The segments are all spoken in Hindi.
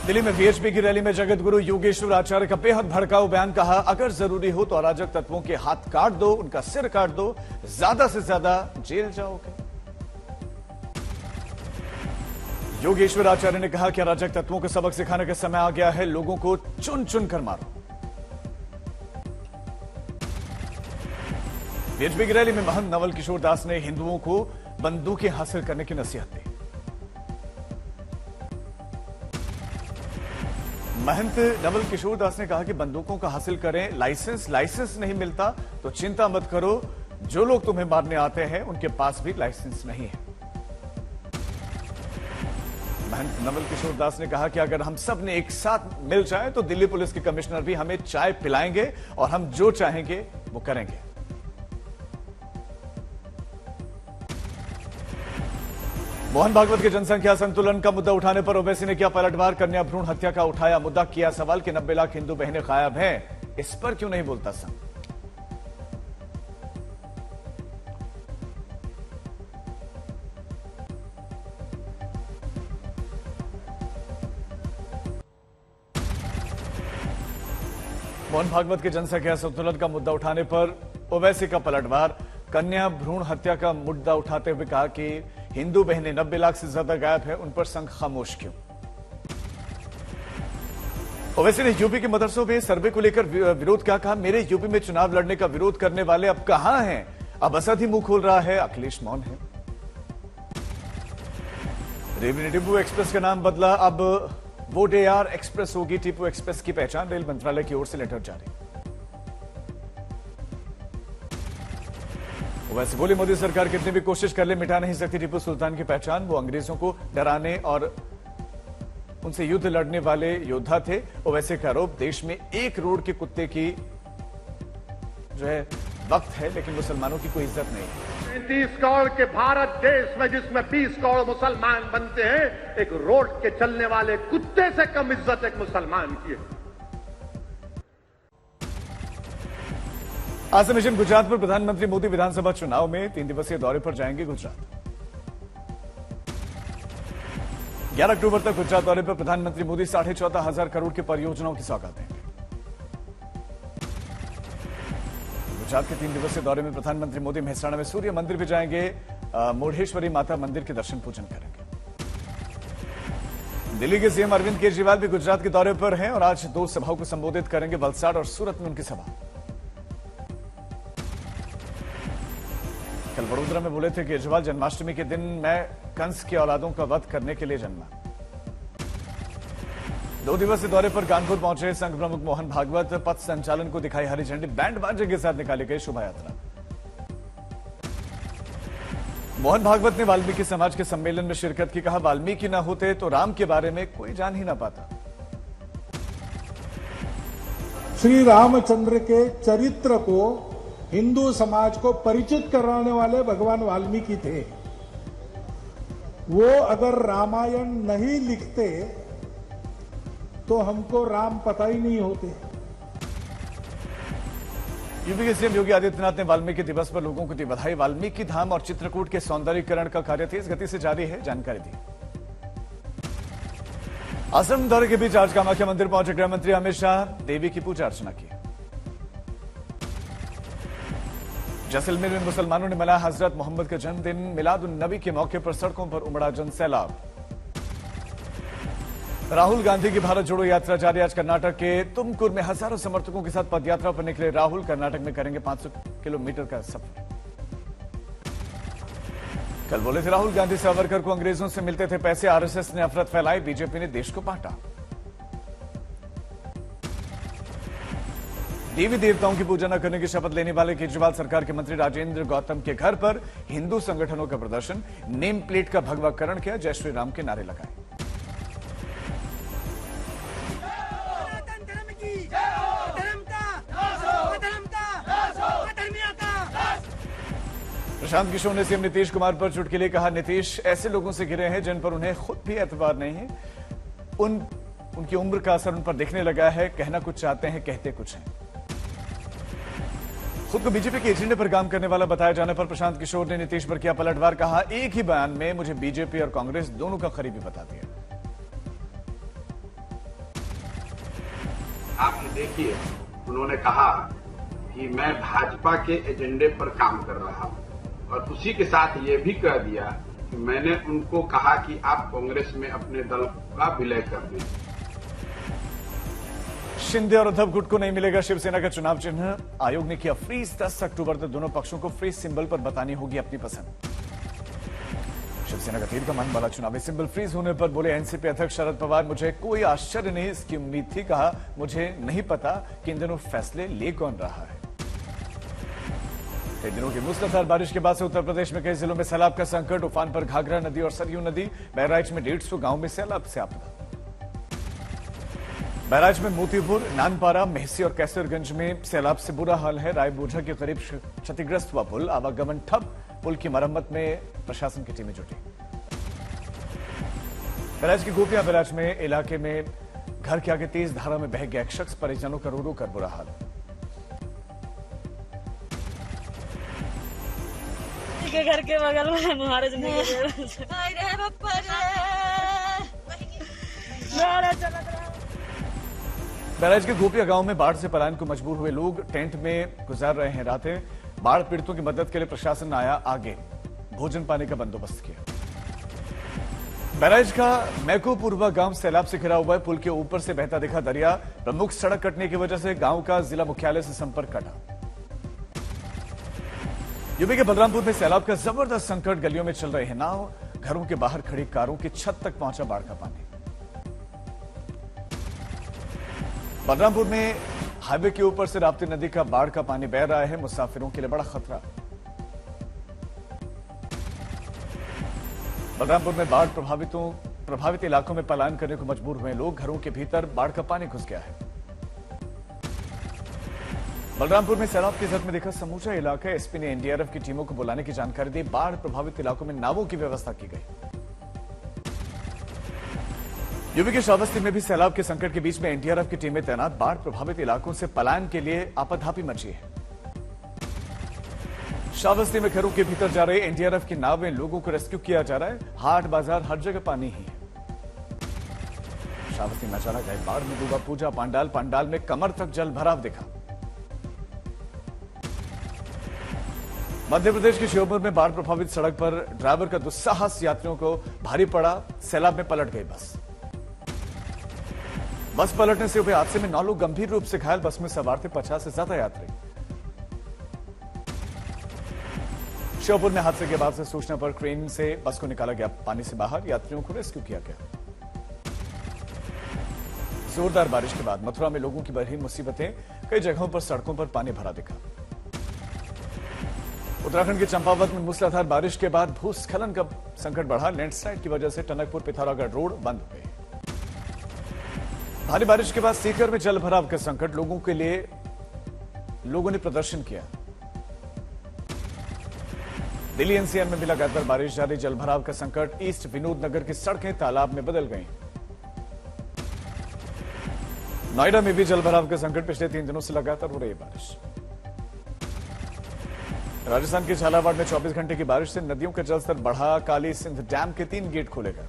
दिल्ली में वीएचपी की रैली में जगत गुरु योगेश्वर आचार्य का बेहद भड़काऊ बयान। कहा, अगर जरूरी हो तो अराजक तत्वों के हाथ काट दो, उनका सिर काट दो, ज्यादा से ज्यादा जेल जाओगे। योगेश्वर आचार्य ने कहा कि अराजक तत्वों को सबक सिखाने का समय आ गया है, लोगों को चुन चुन कर मारो। वीएचपी की रैली में महंत नवल किशोर दास ने हिंदुओं को बंदूकें हासिल करने की नसीहत दी। महंत नवल किशोर दास ने कहा कि बंदूकों का हासिल करें, लाइसेंस नहीं मिलता तो चिंता मत करो, जो लोग तुम्हें मारने आते हैं उनके पास भी लाइसेंस नहीं है। महंत नवल किशोर दास ने कहा कि अगर हम सब ने एक साथ मिल जाए तो दिल्ली पुलिस के कमिश्नर भी हमें चाय पिलाएंगे और हम जो चाहेंगे वो करेंगे। मोहन भागवत के जनसंख्या संतुलन का मुद्दा उठाने पर ओवैसी ने किया पलटवार। कन्या भ्रूण हत्या का उठाया मुद्दा, किया सवाल कि 90 लाख हिंदू बहनें गायब हैं, इस पर क्यों नहीं बोलता संघ। मोहन भागवत के जनसंख्या संतुलन का मुद्दा उठाने पर ओवैसी का पलटवार। कन्या भ्रूण हत्या का मुद्दा उठाते हुए कहा कि हिंदू बहनें 90 लाख से ज्यादा गायब है, उन पर संघ खामोश क्यों। ओवैसी ने यूपी के मदरसों में सर्वे को लेकर विरोध क्या कहा, मेरे यूपी में चुनाव लड़ने का विरोध करने वाले अब कहां हैं, अब असद ही मुंह खोल रहा है, अखिलेश मौन है। रेलवे ने टिपू एक्सप्रेस का नाम बदला, अब वोडेयार एक्सप्रेस होगी। टिपू एक्सप्रेस की पहचान, रेल मंत्रालय की ओर से लेटर जारी। वैसे बोली, मोदी सरकार कितनी भी कोशिश कर ले मिटा नहीं सकती टीपू सुल्तान की पहचान। वो अंग्रेजों को डराने और उनसे युद्ध लड़ने वाले योद्धा थे। ओवैसी का आरोप, देश में 1 करोड़ के कुत्ते की जो है वक्त है, लेकिन मुसलमानों की कोई इज्जत नहीं। 35 करोड़ के भारत देश में जिसमें 20 करोड़ मुसलमान बनते हैं, एक रोड के चलने वाले कुत्ते से कम इज्जत एक मुसलमान की है। आज से मिशन गुजरात पर प्रधानमंत्री मोदी विधानसभा चुनाव में 3 दिवसीय दौरे पर जाएंगे गुजरात। 11 अक्टूबर तक गुजरात दौरे पर प्रधानमंत्री मोदी 14,500 करोड़ की परियोजनाओं की सौगात देंगे। गुजरात के 3 दिवसीय दौरे में प्रधानमंत्री मोदी मेहसाणा में सूर्य मंदिर भी जाएंगे, मोढ़ेश्वरी माता मंदिर के दर्शन पूजन करेंगे। दिल्ली के सीएम अरविंद केजरीवाल भी गुजरात के दौरे पर हैं और आज 2 सभाओं को संबोधित करेंगे। वलसाड़ और सूरत में उनकी सभा। कल वडोदरा में बोले थे केजरीवाल, जन्माष्टमी के दिन मैं कंस की औलादों का वध करने के लिए जन्मा। 2 दिवसीय दौरे पर कानपुर पहुंचे संघ प्रमुख मोहन भागवत। पथ संचालन को दिखाई हरी झंडी, बैंड बाजे के साथ निकाली गई शोभा यात्रा। मोहन भागवत ने वाल्मीकि समाज के सम्मेलन में शिरकत की। कहा, वाल्मीकि न होते तो राम के बारे में कोई जान ही ना पाता। श्री रामचंद्र के चरित्र को हिंदू समाज को परिचित कराने वाले भगवान वाल्मीकि थे। वो अगर रामायण नहीं लिखते तो हमको राम पता ही नहीं होते। यूपी के सीएम योगी आदित्यनाथ ने वाल्मीकि दिवस पर लोगों को दी बधाई। वाल्मीकि धाम और चित्रकूट के सौंदर्यीकरण का कार्य तेज गति से जारी है, जानकारी दी। आश्रम दौरे के बीच आज कामाख्या मंदिर पहुंचे गृह मंत्री अमित शाह, देवी की पूजा अर्चना की। जैसलमेर में मुसलमानों ने मनाया हजरत मोहम्मद का जन्मदिन। मिलाद उन नबी के मौके पर सड़कों पर उमड़ा जन सैलाब। राहुल गांधी की भारत जोड़ो यात्रा जारी। आज कर्नाटक के तुमकुर में हजारों समर्थकों के साथ पदयात्रा पर निकले राहुल। कर्नाटक में करेंगे 500 किलोमीटर का सफर। कल बोले थे राहुल गांधी, सावरकर को अंग्रेजों से मिलते थे पैसे, आरएसएस ने नफरत फैलाई, बीजेपी ने देश को बांटा। देवी देवताओं की पूजा न करने की शपथ लेने वाले केजरीवाल सरकार के मंत्री राजेंद्र गौतम के घर पर हिंदू संगठनों का प्रदर्शन। नेम प्लेट का भगवाकरण किया, जय श्री राम के नारे लगाए। प्रशांत किशोर ने सीएम नीतीश कुमार पर चुटकुले कहा, नीतीश ऐसे लोगों से घिरे हैं जिन पर उन्हें खुद भी एतबार नहीं है। उनकी उम्र का असर उन पर दिखने लगा है, कहना कुछ चाहते हैं, कहते कुछ हैं। खुद को बीजेपी के एजेंडे पर काम करने वाला बताए जाने पर प्रशांत किशोर ने नीतीश पर किया पलटवार। कहा, एक ही बयान में मुझे बीजेपी और कांग्रेस दोनों का करीबी बता दिया। देखिए, उन्होंने कहा कि मैं भाजपा के एजेंडे पर काम कर रहा हूं और उसी के साथ ये भी कह दिया कि मैंने उनको कहा कि आप कांग्रेस में अपने दल का विलय कर दें। शिंदे और उद्धव गुट को नहीं मिलेगा शिवसेना का चुनाव चिन्ह। आयोग ने किया फ्रीज। 10 अक्टूबर तक दोनों पक्षों को फ्रीज सिंबल पर बतानी होगी अपनी पसंद। शिवसेना का तीर कमान वाला चुनावी सिंबल फ्रीज होने पर बोले एनसीपी अध्यक्ष शरद पवार, मुझे कोई आश्चर्य नहीं, इसकी उम्मीद थी। कहा, मुझे नहीं पता कि इन दिनों फैसले ले कौन रहा है। कई दिनों की मूसलाधार बारिश के बाद से उत्तर प्रदेश में कई जिलों में सैलाब का संकट। उफान पर घाघरा नदी और सरयू नदी। बहराइच में 150 गांव में सैलाब से आपदा। बहराइच में मोतीपुर, नानपारा, मेहसी और कैसरगंज में सैलाब से बुरा हाल है। रायबूझा के करीब क्षतिग्रस्त हुआ पुल, आवागमन ठप। पुल की मरम्मत में प्रशासन की टीमें जुटी। बहराइच की गोपिया बहराइच में इलाके में घर के आगे तेज धारा में बह गया एक शख्स। परिजनों का रो रो कर बुरा हाल। के घर के बगल में हमारे बहराइच के गोपिया गांव में बाढ़ से पलायन को मजबूर हुए लोग टेंट में गुजार रहे हैं रातें। बाढ़ पीड़ितों की मदद के लिए प्रशासन आया आगे, भोजन पानी का बंदोबस्त किया। बहराइच का मैकोपुरवा गांव सैलाब से घिरा हुआ है। पुल के ऊपर से बहता दिखा दरिया। प्रमुख सड़क कटने की वजह से गांव का जिला मुख्यालय से संपर्क कटा। यूपी के बलरामपुर में सैलाब का जबरदस्त संकट। गलियों में चल रहे हैं नाव। घरों के बाहर खड़ी कारों की छत तक पहुंचा बाढ़ का पानी। बलरामपुर में हाईवे के ऊपर से राप्ती नदी का बाढ़ का पानी बह रहा है। मुसाफिरों के लिए बड़ा खतरा। बलरामपुर में बाढ़ प्रभावित इलाकों में पलायन करने को मजबूर हुए लोग। घरों के भीतर बाढ़ का पानी घुस गया है। बलरामपुर में सैलाब की जद में देखा समूचा इलाका। एसपी ने एनडीआरएफ की टीमों को बुलाने की जानकारी दी। बाढ़ प्रभावित इलाकों में नावों की व्यवस्था की गई। यूपी के श्रावस्ती में भी सैलाब के संकट के बीच में एनडीआरएफ की टीमें तैनात। बाढ़ प्रभावित इलाकों से पलायन के लिए आपाधापी मची है। श्रावस्ती में घरों के भीतर जा रहे एनडीआरएफ की नाव में लोगों को रेस्क्यू किया जा रहा है। हाट बाजार हर जगह पानी ही है। श्रावस्ती में अचानक गए बाढ़ में डूबा पूजा पांडाल। पांडाल में कमर तक जल भराव दिखा। मध्य प्रदेश के श्योपुर में बाढ़ प्रभावित सड़क पर ड्राइवर का दुस्साहस यात्रियों को भारी पड़ा। सैलाब में पलट गई बस पलटने से हुए हादसे में 9 लोग गंभीर रूप से घायल। बस में सवार थे 50 से ज्यादा यात्री। श्योपुर में हादसे के बाद से सूचना पर क्रेन से बस को निकाला गया पानी से बाहर। यात्रियों को रेस्क्यू किया गया। जोरदार बारिश के बाद मथुरा में लोगों की बढ़ी मुसीबतें। कई जगहों पर सड़कों पर पानी भरा दिखा। उत्तराखंड के चंपावत में मूसलाधार बारिश के बाद भूस्खलन का संकट बढ़ा। लैंडस्लाइड की वजह से टनकपुर पिथौरागढ़ रोड बंद हो गई। भारी बारिश के बाद सीकर में जल भराव का संकट। लोगों ने प्रदर्शन किया। दिल्ली एनसीआर में भी लगातार बारिश जारी। जल भराव का संकट। ईस्ट विनोद नगर की सड़कें तालाब में बदल गईं। नोएडा में भी जल भराव का संकट। पिछले 3 दिनों से लगातार हो रही है बारिश। राजस्थान के झालावाड़ में 24 घंटे की बारिश से नदियों का जलस्तर बढ़ा। काली सिंध डैम के 3 गेट खोले गए।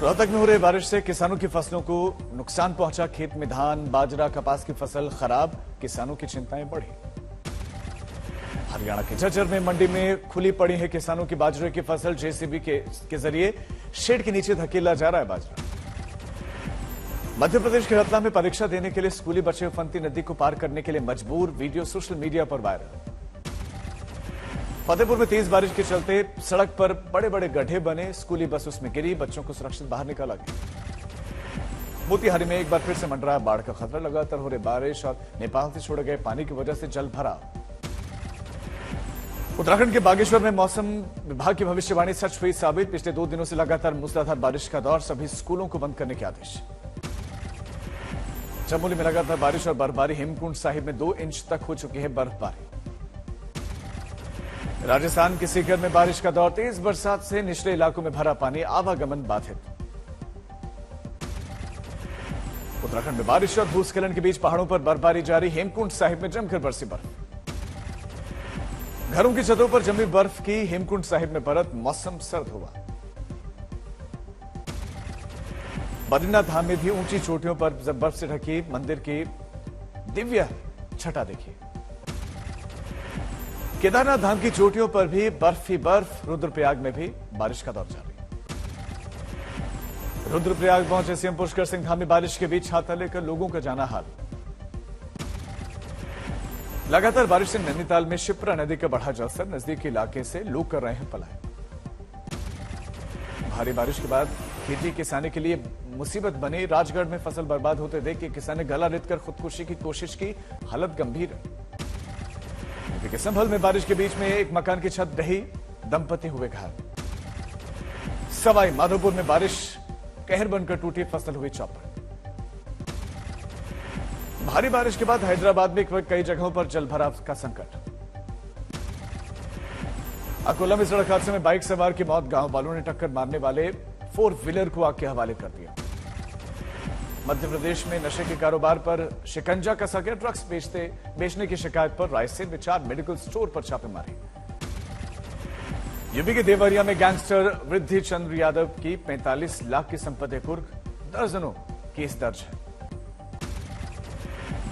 रोहतक में हो रही बारिश से किसानों की फसलों को नुकसान पहुंचा। खेत में धान, बाजरा, कपास की फसल खराब। किसानों की चिंताएं बढ़ी। हरियाणा के झज्जर में मंडी में खुली पड़ी है किसानों की बाजरे की फसल। जेसीबी के जरिए शेड के नीचे धकेला जा रहा है बाजरा। मध्य प्रदेश के रतलाम में परीक्षा देने के लिए स्कूली बच्चे फंती नदी को पार करने के लिए मजबूर। वीडियो सोशल मीडिया पर वायरल। फतेहपुर में तेज बारिश के चलते सड़क पर बड़े बड़े गड्ढे बने। स्कूली बस उसमें गिरी। बच्चों को सुरक्षित बाहर निकाला गया। मोतिहारी में एक बार फिर से मंडराया बाढ़ का खतरा। लगातार हो रही बारिश और नेपाल से छोड़े गए पानी की वजह से जल भरा। उत्तराखंड के बागेश्वर में मौसम विभाग की भविष्यवाणी सच हुई साबित। पिछले 2 दिनों से लगातार मूसलाधार बारिश का दौर। सभी स्कूलों को बंद करने के आदेश। चमोली में लगातार बारिश और बर्फबारी। हेमकुंड साहिब में 2 इंच तक हो चुकी है बर्फबारी। राजस्थान के सीकर में बारिश का दौर। तेज बरसात से निचले इलाकों में भरा पानी। आवागमन बाधित। उत्तराखंड में बारिश और भूस्खलन के बीच पहाड़ों पर बर्फबारी जारी। हेमकुंड साहिब में जमकर बरसी बर्फ। घरों की छतों पर जमी बर्फ की हेमकुंड साहिब में परत। मौसम सर्द हुआ। बद्रीनाथ धाम में भी ऊंची चोटियों पर बर्फ से ढकी मंदिर की दिव्य छटा देखिए। केदारनाथ धाम की चोटियों पर भी बर्फ ही बर्फ। रुद्रप्रयाग में भी बारिश का दौर जारी। रुद्रप्रयाग पहुंचे सीएम पुष्कर सिंह धाम में बारिश के बीच छाता लेकर लोगों का जाना हाल। लगातार बारिश से नैनीताल में शिप्रा नदी का बढ़ा जलस्तर। नजदीकी इलाके से लोग कर रहे हैं पलायन। भारी बारिश के बाद खेती किसानी के लिए मुसीबत बनी। राजगढ़ में फसल बर्बाद होते देख के किसान ने गला रेत कर खुदकुशी की कोशिश की। हालत गंभीर है। संभल में बारिश के बीच में एक मकान की छत ढही, दंपति हुए घायल। सवाई माधोपुर में बारिश कहर बनकर टूटी, फसल हुई चौपट। भारी बारिश के बाद हैदराबाद में कई जगहों पर जलभराव का संकट। अकोला में सड़क हादसे में बाइक सवार की मौत। गांव वालों ने टक्कर मारने वाले 4 व्हीलर को आग के हवाले कर दिया। मध्य प्रदेश में नशे के कारोबार पर शिकंजा कसा गया। ड्रग्स बेचने की शिकायत पर रायसेन में 4 मेडिकल स्टोर पर छापेमारी। यूपी के देवरिया में गैंगस्टर वृद्धि चंद्र यादव की 45 लाख की संपत्ति कुर्क। दर्जनों केस दर्ज है।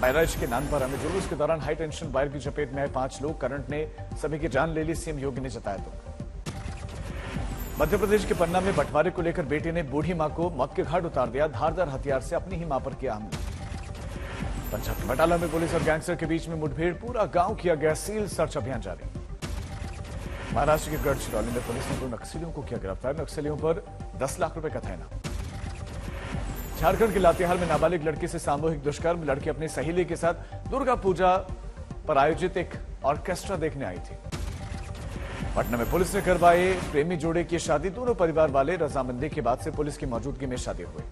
बैराज के नानपारा में जुलूस के दौरान हाई टेंशन वायर की चपेट में आए 5 लोग। करंट ने सभी की जान ले ली। सीएम योगी ने जताया दुख। मध्य प्रदेश के पन्ना में बंटवारे को लेकर बेटे ने बूढ़ी मां को मौत के घाट उतार दिया। धारदार हथियार से अपनी ही मां पर किया हमला। पंजाब के बटाला में पुलिस और गैंगस्टर के बीच में मुठभेड़। पूरा गांव किया गया सील, सर्च अभियान जारी। महाराष्ट्र के गढ़चिरौली में पुलिस ने 2 नक्सलियों को किया गिरफ्तार। नक्सलियों पर 10 लाख रुपए का था इनाम। झारखंड के लातेहार में नाबालिग लड़की से सामूहिक दुष्कर्म। लड़की अपनी सहेली के साथ दुर्गा पूजा पर आयोजित एक ऑर्केस्ट्रा देखने आई थी। पटना में पुलिस ने करवाए प्रेमी जोड़े की शादी। दोनों परिवार वाले रजामंदी के बाद से पुलिस की मौजूदगी में शादी हुई।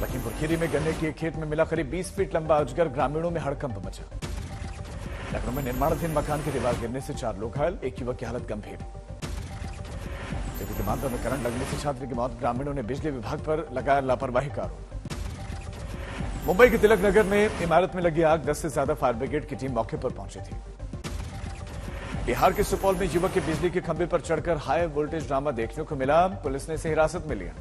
लखीमपुर खीरी में गन्ने के खेत में मिला करीब 20 फीट लंबा अजगर। ग्रामीणों में हड़कंप मचा। लखनऊ में निर्माणाधीन मकान की दीवार गिरने से 4 लोग घायल। एक युवक की हालत गंभीर। के मामले में करंट लगने से छात्र की मौत। ग्रामीणों ने बिजली विभाग पर लगाया लापरवाही का आरोप। मुंबई के तिलक नगर में इमारत में लगी आग। 10 से ज्यादा फायर ब्रिगेड की टीम मौके पर पहुंची थी। बिहार के सुपौल में युवक के बिजली के खंभे पर चढ़कर हाई वोल्टेज ड्रामा देखने को मिला। पुलिस ने इसे हिरासत में लिया।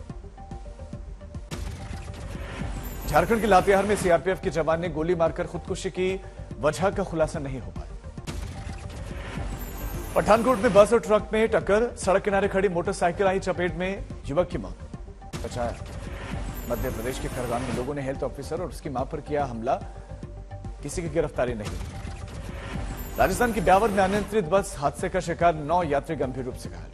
झारखंड के लातेहार में सीआरपीएफ के जवान ने गोली मारकर खुदकुशी की। वजह का खुलासा नहीं हो पाया। पठानकोट में बस और ट्रक में टक्कर। सड़क किनारे खड़ी मोटरसाइकिल आई चपेट में। युवक की मौत। बचाया। मध्य प्रदेश के खरगोन में लोगों ने हेल्थ ऑफिसर और उसकी मां पर किया हमला। किसी की गिरफ्तारी नहीं। राजस्थान की ब्यावर में अनियंत्रित बस हादसे का शिकार। 9 यात्री गंभीर रूप से घायल।